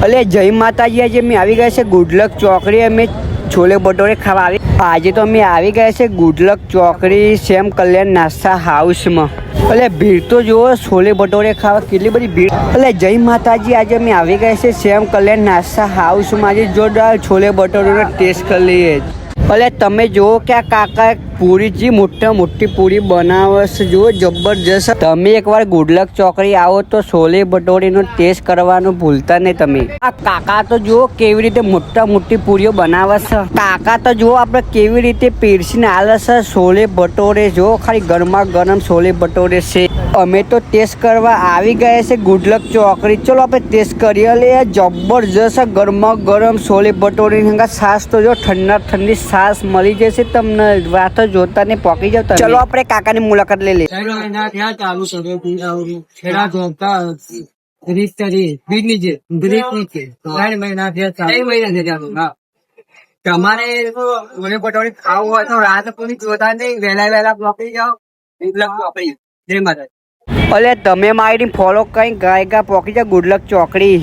અલે જય માતાજી, આજે અમે આવી ગયા છે ગુડલક ચોકડી. અમે છોલે ભટોરે ખાવા આજે તો અમે આવી ગયા છે ગુડલક ચોકડી સેમ કલ્યાણ નાસ્તા હાઉસમાં. એટલે ભીડ તો જુઓ, છોલે ભટોરે ખાવા કેટલી બધી ભીડ. એટલે જય માતાજી, આજે અમે આવી ગયા છે સેમ કલ્યાણ નાસ્તા હાઉસમાં. આજે જોરદાર છોલે ભટોરેનો ટેસ્ટ કરી લઈએ. એટલે તમે જુઓ કે આ કાકા પૂરી જે મોટી પૂરી બનાવે છે, જુઓ જબરજસ્ત. તમે એકવાર ગુડલક ચોકડી આવો તો છોલે ભટોરેનો ટેસ્ટ કરવાનું ભૂલતા નહીં તમે. આ કાકા તો જુઓ કેવી રીતે મોટી પૂરીઓ બનાવે છે. કાકા તો જુઓ આપણે કેવી રીતે પીરસીને આલે છે છોલે ભટોરે. જુઓ ખાલી ગરમા ગરમ છોલે ભટોરે છે. અમે તો ટેસ્ટ કરવા આવી ગયા છે ગુડલક ચોકડી. ચલો આપણે ટેસ્ટ કરીએ. લે જબરજસ્ત ગરમા ગરમ છોલે ભટોરે. છાશ તો જો ઠંડી છાશ મળી જશે તમને. વાત જોતા ને પોકી જાવ. ચલો આપણે કાકાની મુલાકાત લઈ લઈએ. તમારે છોલે ભટોરે ખાવું હોય તો રાત પૂરી જોતા નહીં, વહેલા પોકી જાઓ. જય માતા. અલે તમે મારી ફોલો કઈ ગાયગા પોકી જાઓ ગુડલક ચોકડી.